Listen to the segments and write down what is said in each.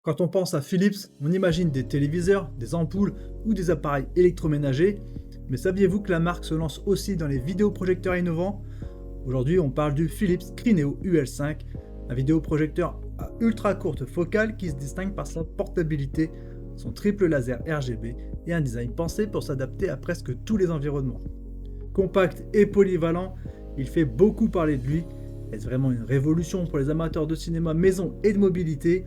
Quand on pense à Philips, on imagine des téléviseurs, des ampoules ou des appareils électroménagers, mais saviez-vous que la marque se lance aussi dans les vidéoprojecteurs innovants? Aujourd'hui, on parle du Philips Crineo UL5, un vidéoprojecteur à ultra courte focale qui se distingue par sa portabilité, son triple laser RGB et un design pensé pour s'adapter à presque tous les environnements. Compact et polyvalent, il fait beaucoup parler de lui. Est-ce vraiment une révolution pour les amateurs de cinéma maison et de mobilité?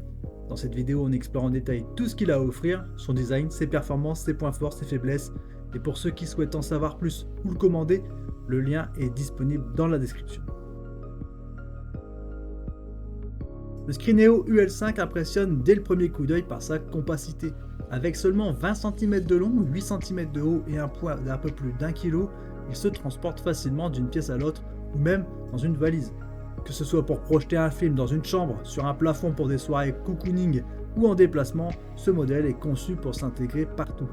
Dans cette vidéo, on explore en détail tout ce qu'il a à offrir, son design, ses performances, ses points forts, ses faiblesses. Et pour ceux qui souhaitent en savoir plus ou le commander, le lien est disponible dans la description. Le Scrineo UL5 impressionne dès le premier coup d'œil par sa compacité. Avec seulement 20 cm de long, 8 cm de haut et un poids d'un peu plus d'1 kg, il se transporte facilement d'une pièce à l'autre ou même dans une valise. Que ce soit pour projeter un film dans une chambre, sur un plafond pour des soirées cocooning ou en déplacement, ce modèle est conçu pour s'intégrer partout.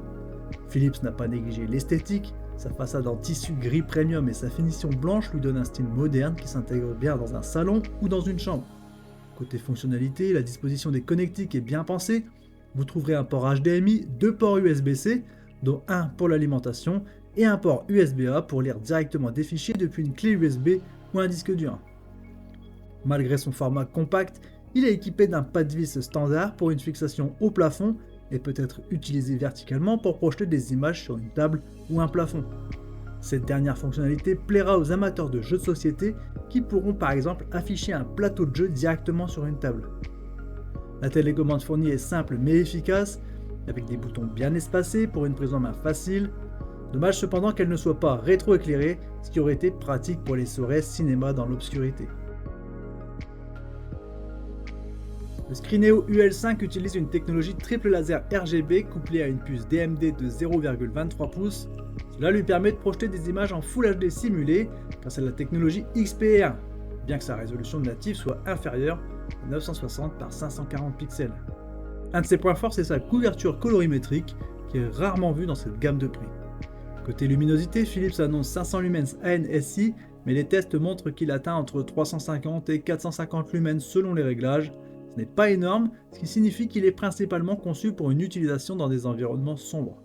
Philips n'a pas négligé l'esthétique, sa façade en tissu gris premium et sa finition blanche lui donnent un style moderne qui s'intègre bien dans un salon ou dans une chambre. Côté fonctionnalité, la disposition des connectiques est bien pensée. Vous trouverez un port HDMI, deux ports USB-C, dont un pour l'alimentation et un port USB-A pour lire directement des fichiers depuis une clé USB ou un disque dur. Malgré son format compact, il est équipé d'un pas de vis standard pour une fixation au plafond et peut être utilisé verticalement pour projeter des images sur une table ou un plafond. Cette dernière fonctionnalité plaira aux amateurs de jeux de société qui pourront par exemple afficher un plateau de jeu directement sur une table. La télécommande fournie est simple mais efficace, avec des boutons bien espacés pour une prise en main facile. Dommage cependant qu'elle ne soit pas rétro-éclairée, ce qui aurait été pratique pour les soirées cinéma dans l'obscurité. Le Scrineo UL5 utilise une technologie triple laser RGB couplée à une puce DMD de 0,23 pouces. Cela lui permet de projeter des images en Full HD simulées grâce à la technologie XPR, bien que sa résolution native soit inférieure à 960 par 540 pixels. Un de ses points forts, c'est sa couverture colorimétrique qui est rarement vue dans cette gamme de prix. Côté luminosité, Philips annonce 500 lumens ANSI, mais les tests montrent qu'il atteint entre 350 et 450 lumens selon les réglages. Ce n'est pas énorme, ce qui signifie qu'il est principalement conçu pour une utilisation dans des environnements sombres.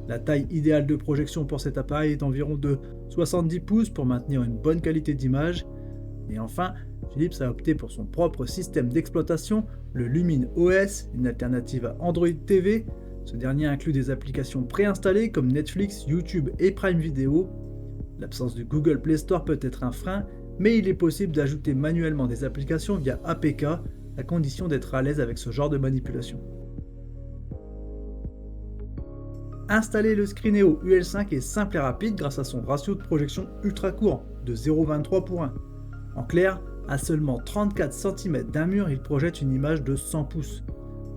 La taille idéale de projection pour cet appareil est environ de 70 pouces pour maintenir une bonne qualité d'image. Et enfin, Philips a opté pour son propre système d'exploitation, le Lumine OS, une alternative à Android TV. Ce dernier inclut des applications préinstallées comme Netflix, YouTube et Prime Video. L'absence du Google Play Store peut être un frein, mais il est possible d'ajouter manuellement des applications via APK, à condition d'être à l'aise avec ce genre de manipulation. Installer le Scrineo UL5 est simple et rapide grâce à son ratio de projection ultra court, de 0,23 pour 1. En clair, à seulement 34 cm d'un mur, il projette une image de 100 pouces.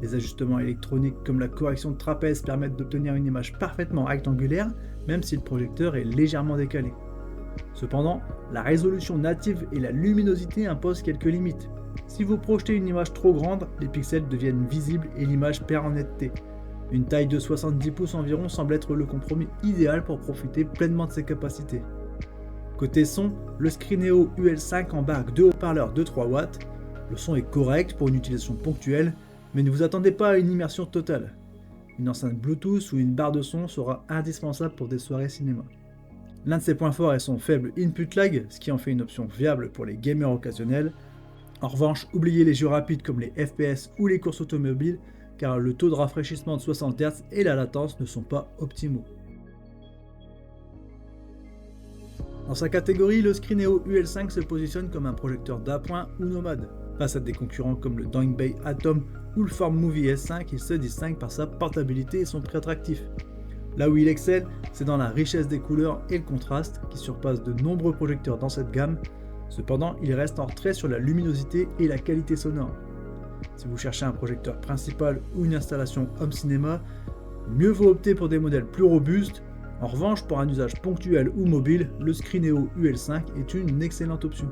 Les ajustements électroniques comme la correction de trapèze permettent d'obtenir une image parfaitement rectangulaire, même si le projecteur est légèrement décalé. Cependant, la résolution native et la luminosité imposent quelques limites. Si vous projetez une image trop grande, les pixels deviennent visibles et l'image perd en netteté. Une taille de 70 pouces environ semble être le compromis idéal pour profiter pleinement de ses capacités. Côté son, le Scrineo UL5 embarque deux haut-parleurs de 3 watts. Le son est correct pour une utilisation ponctuelle, mais ne vous attendez pas à une immersion totale. Une enceinte Bluetooth ou une barre de son sera indispensable pour des soirées cinéma. L'un de ses points forts est son faible input lag, ce qui en fait une option viable pour les gamers occasionnels. En revanche, oubliez les jeux rapides comme les FPS ou les courses automobiles, car le taux de rafraîchissement de 60 Hz et la latence ne sont pas optimaux. Dans sa catégorie, le Scrineo UL5 se positionne comme un projecteur d'appoint ou nomade. Face à des concurrents comme le Doingbei Atom ou le Form Movie S5, il se distingue par sa portabilité et son prix attractif. Là où il excelle, c'est dans la richesse des couleurs et le contraste qui surpasse de nombreux projecteurs dans cette gamme. Cependant, il reste en retrait sur la luminosité et la qualité sonore. Si vous cherchez un projecteur principal ou une installation home cinéma, mieux vaut opter pour des modèles plus robustes. En revanche, pour un usage ponctuel ou mobile, le Scrineo UL5 est une excellente option.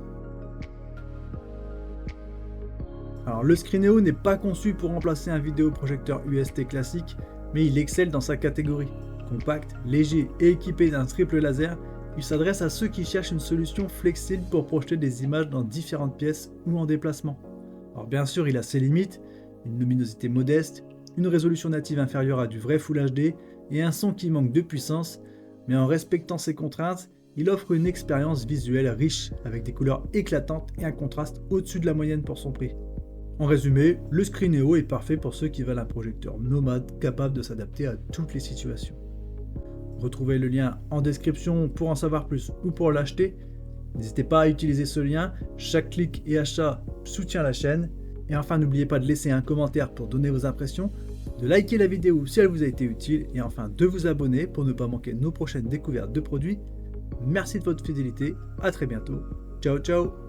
Alors, le Scrineo n'est pas conçu pour remplacer un vidéoprojecteur UST classique, mais il excelle dans sa catégorie. Compact, léger et équipé d'un triple laser, il s'adresse à ceux qui cherchent une solution flexible pour projeter des images dans différentes pièces ou en déplacement. Alors bien sûr, il a ses limites, une luminosité modeste, une résolution native inférieure à du vrai Full HD et un son qui manque de puissance, mais en respectant ces contraintes, il offre une expérience visuelle riche avec des couleurs éclatantes et un contraste au-dessus de la moyenne pour son prix. En résumé, le Screeneo est parfait pour ceux qui veulent un projecteur nomade capable de s'adapter à toutes les situations. Retrouvez le lien en description pour en savoir plus ou pour l'acheter. N'hésitez pas à utiliser ce lien, chaque clic et achat soutient la chaîne. Et enfin, n'oubliez pas de laisser un commentaire pour donner vos impressions, de liker la vidéo si elle vous a été utile et enfin de vous abonner pour ne pas manquer nos prochaines découvertes de produits. Merci de votre fidélité, à très bientôt, ciao ciao.